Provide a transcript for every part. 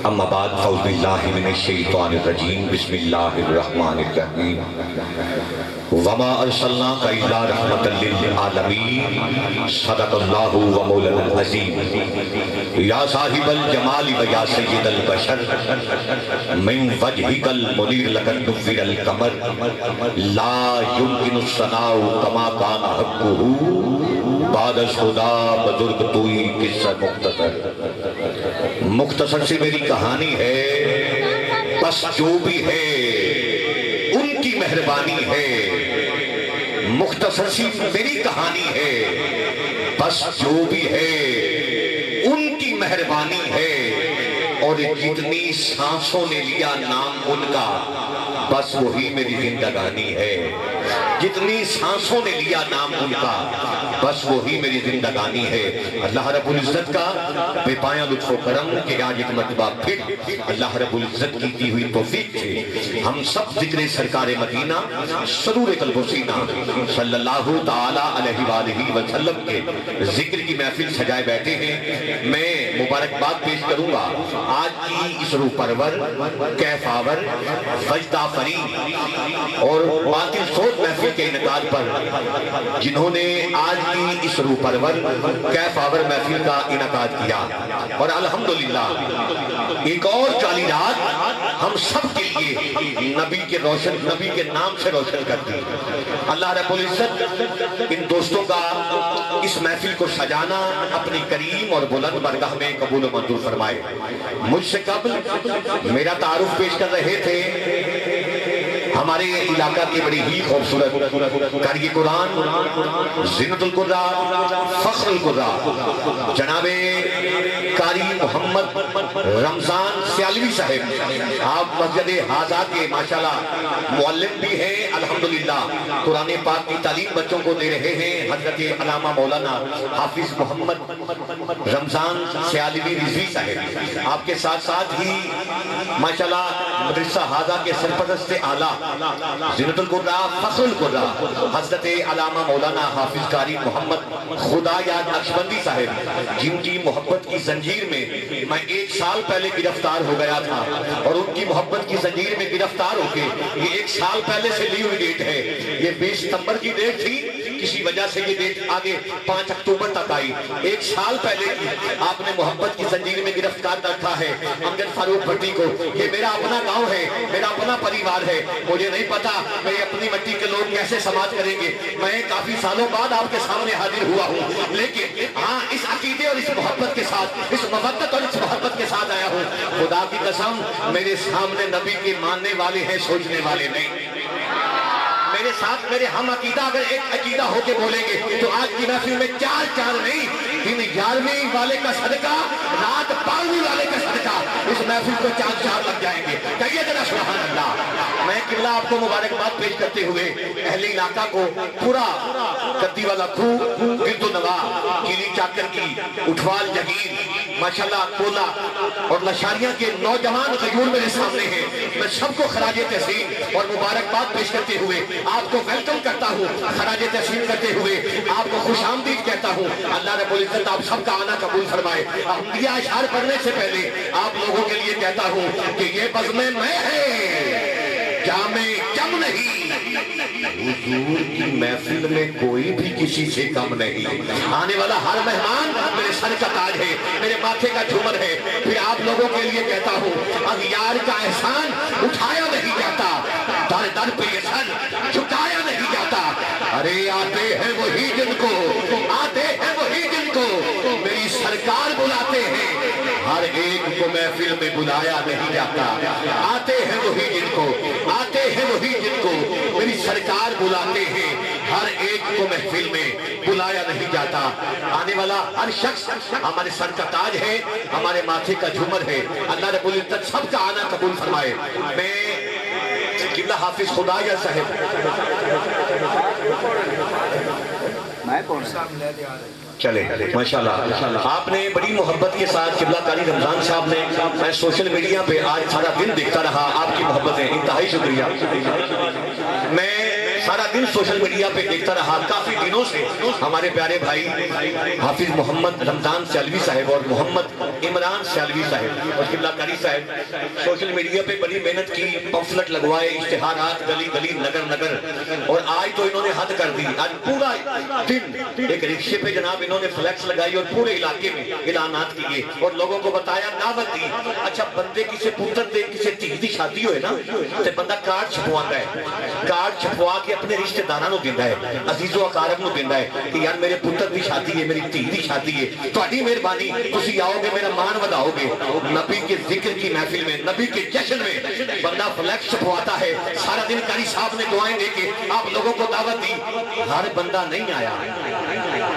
اما بعد فاعوذ باللہ من الشیطان الرجیم بسم اللہ الرحمن الرحیم وما ارسلناک الا رحمۃ للعالمین صدق اللہ و مولانا العظیم یا صاحب الجمال و یا سید البشر من وجہک المنیر لقد نور القمر لا يمکن الثناء کما کان حقہ بعد از خدا بزرگ توئی قصہ مختصر سی میری کہانی ہے، بس جو بھی ہے ان کی مہربانی ہے۔ مختصر سی میری کہانی ہے، بس جو بھی ہے ان کی مہربانی ہے، اور جتنی سانسوں نے لیا نام ان کا بس وہی میری زندگانی ہے۔ جتنی سانسوں نے لیا نام ان کا بس وہی میری زندگانی ہے۔ اللہ رب العزت کا بے پایاں لطف و کرم کہ آج ایک مرتبہ پھر اللہ رب العزت کی دی ہوئی توفیق سے ہم سب ذکر سرکار مدینہ سرور قلب و سینہ صلی اللہ تعالی علیہ وآلہ وسلم کے ذکر کی محفل سجائے بیٹھے ہیں۔ میں مبارکباد پیش کروں گا آج کی اس روح پرور، کیف آور، وجدہ فرید اور باطل سوچ محفل کے انعقاد پر جنہوں نے آج کی اس روح پرور کیف آور محفل کا انعقاد کیا، اور الحمدللہ ایک اور جعلی رات ہم سب کے لیے نبی کے نام سے روشن کرتی۔ اللہ رب العزت ان دوستوں کا اس محفل کو سجانا اپنی کریم اور بلند بارگاہ میں قبول و منظور فرمائے۔ مجھ سے قبل میرا تعارف پیش کر رہے تھے ہمارے علاقہ کی بڑی ہی خوبصورت قاری قرآن، زینت القراء، فخر القراء جناب قاری محمد رمضان سیالوی صاحب، آپ مسجد حاضہ کے ماشاءاللہ معلم بھی ہیں، الحمدللہ قرآن پاک کی تعلیم بچوں کو دے رہے ہیں۔ حضرت علامہ مولانا حافظ محمد رمضان سیالوی رضوی صاحب، آپ کے ساتھ ساتھ ہی ماشاءاللہ مدرسہ حاضہ کے سرپرست اعلیٰ زینت القراء، فخر القراء حضرت علامہ مولانا حافظ قاری محمد خدایاد نقشبندی صاحب، جن کی محبت کی زنجیر میں میں ایک سال پہلے گرفتار ہو گیا تھا، اور ان کی محبت کی زنجیر میں گرفتار ہو کے یہ ایک سال پہلے سے لی ہوئی ڈیٹ ہے۔ یہ 20 ستمبر کی ڈیٹ تھی، کسی وجہ سے یہ ڈیٹ آگے 5 اکتوبر تک آئی۔ ایک سال پہلے کی آپ نے محبت کی زنجیر میں گرفتار رکھا ہے امجد فاروق بھٹی کو۔ یہ میرا اپنا گاؤں ہے، میرا اپنا پریوار ہے، مجھے نہیں پتا میری اپنی مٹی کے لوگ کیسے سماج کریں گے۔ میں کافی سالوں بعد آپ کے سامنے حاضر ہوا ہوں، لیکن ہاں اس عقیدے اور اس محبت کے ساتھ، اس مودت اور اس محبت کے ساتھ آیا ہوں۔ خدا کی قسم میرے سامنے نبی کے ماننے والے ہیں، سوچنے والے نہیں۔ میرے ساتھ میرے ہم عقیدہ اگر ایک عقیدہ ہو کے بولیں گے تو آج کی محفل میں چار نہیں، دن 11ویں والے کا صدقہ، رات 12ویں والے کا صدقہ، اس محفل کو چار لگ جائیں گے۔ کہیے ذرا سبحان اللہ۔ میں قبلہ آپ کو مبارکباد پیش کرتے ہوئے اہل علاقہ کو پورا کدی والا کھو، گرد و نواح، کیلی چاکر کی، اٹھوال جگیر، ماشاءاللہ کولا اور لشاریاں کے نوجوان غیور میرے سامنے ہیں۔ میں سب کو خراج تحسین اور مبارکباد پیش کرتے ہوئے آپ کو ویلکم کرتا ہوں، خراج تحسین کرتے ہوئے آپ کو خوش آمدید کہتا ہوں۔ اللہ رب العزت آپ سب کا آنا قبول فرمائے۔ یہ اشعار پڑھنے سے پہلے آپ لوگوں کے لیے کہتا ہوں کہ یہ بزم میں ہے، جام کم نہیں، حضور کی محفل میں کوئی بھی کسی سے کم نہیں۔ آنے والا ہر مہمان میرے سر کا تاج ہے، میرے ماتھے کا جھومر ہے۔ پھر آپ لوگوں کے لیے کہتا ہوں اغیار کا احسان اٹھایا نہیں جاتا، در در پہ یہ سر جھکایا نہیں جاتا۔ ارے آتے ہیں وہی جن کو، آتے ہیں وہی جن کو میری سرکار بلاتے ہیں، ہر ایک کو محفل میں بلایا نہیں جاتا۔ آتے ہیں وہی جن کو، آتے ہیں وہی جن کو میری سرکار بلاتے ہیں، ہر ایک کو محفل میں بلایا نہیں جاتا۔ آنے والا ہر شخص ہمارے سر کا تاج ہے، ہمارے ماتھے کا جھومر ہے۔ اللہ رب العزت سب کا آنا قبول فرمائے۔ میں قبلہ حافظ خدایا صاحب، چلے ماشاءاللہ آپ نے بڑی محبت کے ساتھ قبلہ قاری رمضان صاحب نے، میں سوشل میڈیا پہ آج سارا دن دیکھتا رہا آپ کی محبتیں، انتہائی شکریہ۔ میں سارا دن سوشل میڈیا پہ دیکھتا رہا کافی دنوں سے ہمارے پیارے بھائی حافظ محمد رمضان سیالوی صاحب اور محمد عمران سیالوی صاحب اور قبلہ کاری صاحب سوشل میڈیا پہ بڑی محنت کی، پمفلٹ لگوائے، اشتہارات گلی گلی نگر نگر، اور آج تو انہوں نے حد کر دی۔ آج پورا دن ایک رکشے پہ جناب انہوں نے فلیکس لگائی اور پورے علاقے میں اعلانات کیے اور لوگوں کو بتایا، دعوت دی۔ اچھا بندے کسی پتر دے کسی دھی دی شادی ہوئے نا تے بندہ کارڈ چھپواتا ہے، کارڈ چھپوا کے اپنے رشتہ داراں نو دیندا ہے، عزیز و اقارب نو دیندا ہے کہ یار میرے پتر دی شادی ہے، میری دھی دی شادی ہے، تہاڈی مہربانی تسی آؤ گے میرا مان وداؤ گے۔ نبی کے ذکر کی محفل میں، نبی کے جشن میں بندہ فلیکس چھپواتا ہے، سارا دن قاری صاحب نے دعائیں دے کے آپ لوگوں کو دعوت دی۔ ہر بندہ نہیں آیا،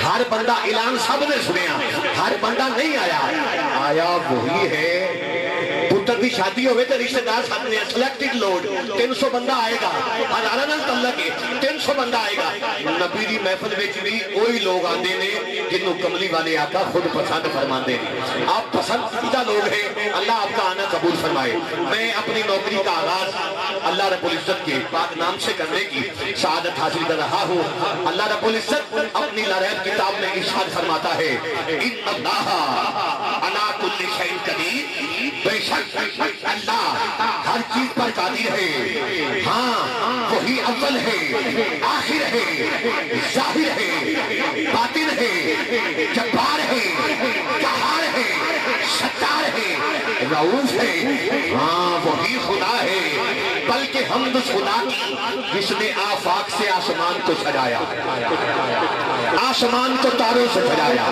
ہر بندہ اعلان سب نے سنیا، ہر بندہ نہیں آیا، آیا وہی ہے پتر دی شادی ہوئے تو رشتہ دار ساتھ نے سلیکٹڈ لوڈ 300 بندہ آئے گا، ہزارہ نال تعلق ہے 300 بندہ آئے گا۔ نبی دی محفل وچ بھی وہی لوگ آندے نے جنہوں کملی والے آقا خود پسند فرماندے ہیں۔ آپ پسندیدہ لوگ ہیں، اللہ آپ کا آنا قبول فرمائے۔ میں اپنی نوکری کا آغاز اللہ رب العزت کے پاک نام سے کرنے کی سعادت حاصل کر رہا ہوں۔ اللہ رب العزت اپنی لاریب کتاب میں ارشاد فرماتا ہے، ان اللہ علی کل شیء قدیر، بے شک اللہ ہر چیز پر قادر ہے، ہاں وہی اول ہے، آخر ہے، ظاہر ہے، باطن ہے، جبار ہے، قہار ہے، ستار ہے، رؤوف ہے، ہاں وہی خدا ہے۔ بلکہ حمد اس خدا کی جس نے آفاق سے آسمان کو سجایا، آسمان کو تاروں سے سجایا،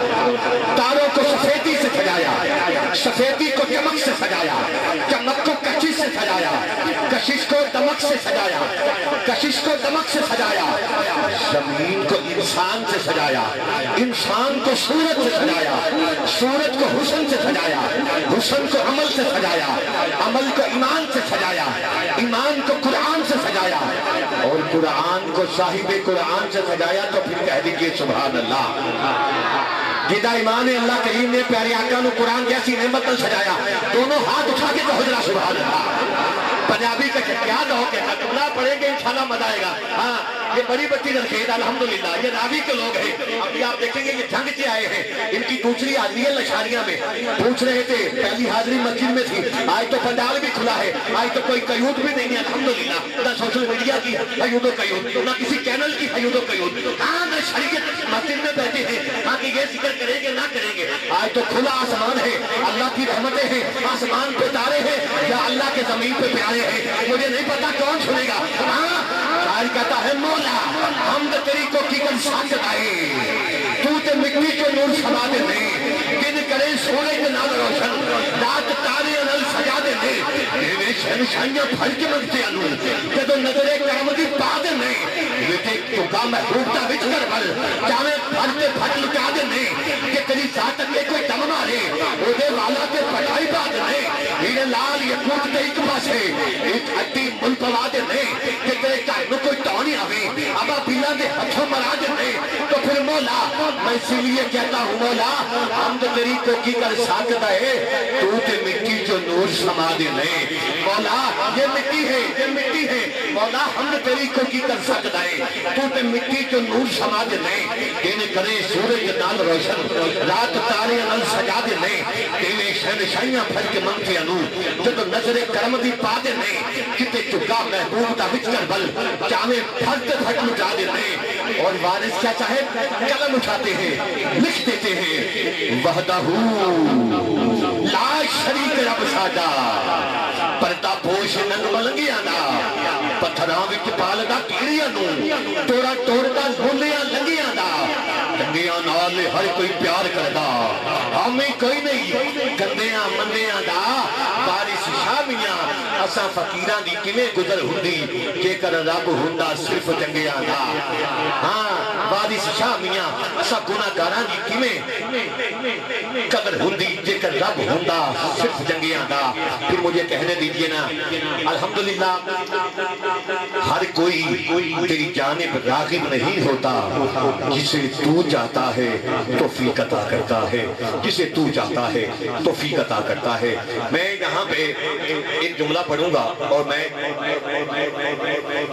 تاروں کو سفیدی سے سجایا، سفیدی کو چمک سے سجایا، چمک کو کشش سے سجایا، کشش کو دمک سے سجایا، کشش کو دمک سے سجایا، زمین کو انسان سے سجایا، انسان کو صورت سے سجایا، صورت کو حسن سے سجایا، حسن کو عمل سے سجایا، عمل کو ایمان سے سجایا، ایمان کو قرآن سے سجایا، اور قرآن کو صاحب قرآن سے سجایا۔ تو پھر کہہ دیجئے سبحان اللہ۔ جدہ ایمان اللہ کریم نے پیارے آقا نو قرآن جیسی نعمت نال سجایا، دونوں ہاتھ اٹھا کے کہو ذرا سبحان اللہ۔ پنجابی کا کیا دو کہتا کتنا پڑھیں گے انشاءاللہ مزہ آئے گا۔ ہاں یہ بڑی بچی درخید الحمدللہ، یہ راوی کے لوگ ہیں۔ ابھی آپ دیکھیں گے یہ جنگ سے آئے ہیں، ان کی دوسری حاضری ہے لشاریاں میں، پوچھ رہے تھے پہلی حاضری مسجد میں تھی، آج تو پنڈال بھی کھلا ہے، آج تو کوئی قیود بھی نہیں ہے الحمدللہ، نہ سوشل میڈیا کی حیود و قیود، نہ کسی چینل کی حیود و قیود، ہاں نہ شریعت مسجد میں بیٹھے ہیں، ہاں کہ یہ ذکر کریں گے نہ کریں گے۔ آج تو کھلا آسمان ہے، اللہ کی رحمتیں ہیں، آسمان پہ تارے ہیں یا اللہ کے زمین پہ پیارے ہیں، مجھے نہیں پتا کون سنے گا۔ ہاں شاعر کہتا ہے مولا حمد تیری کو کی کر ساکت آئے، تو تے مٹی کو نور سما دے دے، دن کرے سورج نال روشن، رات تارے نال سجا دے دے، ایویں شہنشاہیاں پھڑ کے منگتے انو جدو نظر کرم دی پا دے نے، بیٹے چکا محبوب دا وچ کر بل جاویں پھڑ کے پھٹ لٹا دے نے، کہ تیری ذات کے کوئی دم مارے او دے والا تے پٹائی پا دے نے، ہیرے لال یقوت تے ایک پاسے ایک ہٹی مل پوا دے نے، کہ تیرے گھر نو کوئی ٹانی آوے ابا بیلا دے ہتھوں مرا دے نے۔ تو پھر مولا میں اسی لیے کہتا ہوں مولا حمد تیری کو کی کر ساکتا ہے، تو تے مٹی جو نور سما دے نے، مولا یہ مٹی ہے، یہ مٹی ہے، مولا حمد تیری کو کی کر سکتا ہے، تو تے مٹی جو نور سما دے نے، تینے کرے سورج نال روشن، رات تارے نال سجا دے نے، تینے شہنشاہیاں پھر کے منگتے انو جدو نظر کرم دی پا دے نے، کتے چکا محبوب دا وچ کر بل چاہے پھٹ پھٹ لٹا دے نے۔ اور وارث کیا چاہے قلم اٹھاتے ہیں لکھ دیتے ہیں، وحدہ لا شریک رب ساڈا، پردہ پوش ننگ ملنگیاں دا، پتھراں وچ پالدا کیڑیاں نو، توڑا توڑدا بولیاں لنگیاں دا، گندیاں نال ہر کوئی پیار کردا، ہمیں کوئی نہیں گندیاں مندیاں دا، بارش شامیاں اساں فقیراں دی کیویں گزر ہوندی جے کر رب ہوندا صرف چنگیاں دا۔ ہاں بارش شامیاں اساں گناہگاراں دی کیویں قدر ہوندی جے کر رب ہوندا صرف چنگیاں دا۔ پھر مجھے کہنے دیجئے نا الحمدللہ ہر کوئی تیری جانب راغب نہیں ہوتا، جسے تو چاہتا ہے توفیق عطا کرتا ہے، جسے تو چاہتا ہے توفیق عطا کرتا ہے۔ میں یہاں پہ ایک جملہ پڑھوں گا اور میں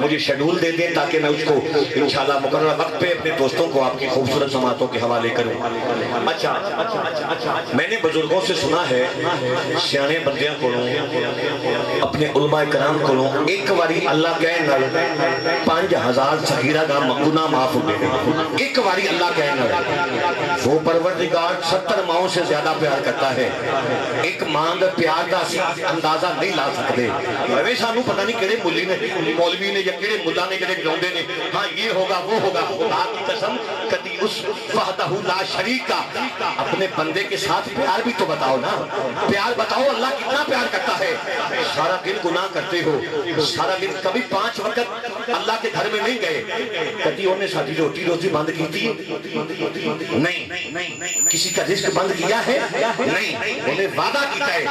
مجھے شیڈول دے دیں تاکہ میں اس کو انشاءاللہ مقررہ وقت پہ اپنے دوستوں کو آپ کی خوبصورت سماعتوں کے حوالے کروں۔ اچھا میں نے بزرگوں سے سنا ہے سیانے بندیاں کولوں اپنے علماء کرام کولوں ایک واری اللہ کہے نال 5000 صغیرہ دا گناہ معاف ہوتے ہیں۔ ایک واری اللہ کہے نال وہ پروردگار 70 ماؤں سے زیادہ پیار کرتا ہے۔ ایک ماں دا پیار دا اندازہ نہیں لا سکتے۔ میں سانوں پتہ نہیں کہڑے مولوی نے یا کہڑے ملا نے کہڑے گراؤندے نے ہاں یہ ہوگا وہ ہوگا۔ خدا کی قسم کبھی اس وحدہ لا شریک کا اپنے بندے کے ساتھ پیار بھی تو بتاؤ نا، پیار بتاؤ اللہ کتنا پیار کرتا ہے۔ سارا دن گناہ کرتے ہو، سارا دن کبھی 5 وقت اللہ کے گھر میں نہیں گئے، کبھی انہیں ساری روٹی روزی بند کی تھی نہیں، کسی کا رزق بند کیا ہے نہیں، انہیں وعدہ کیتا ہے،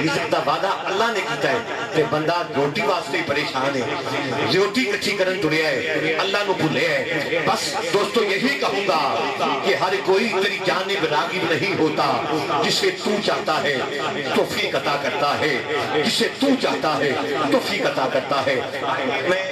رزق دا وعدہ اللہ نے کیتا ہے کہ بندہ روٹی واسطے پریشان ہے، روٹی کچھی کرن تریا ہے، اللہ نو بھولے ہے۔ بس دوستو یہی کہوں گا کہ ہر کوئی تیری جانب راغب نہیں ہوتا، جسے تو چاہتا ہے توفیق عطا کرتا ہے، جسے تو چاہتا ہے توفیق عطا کرتا ہے۔ میں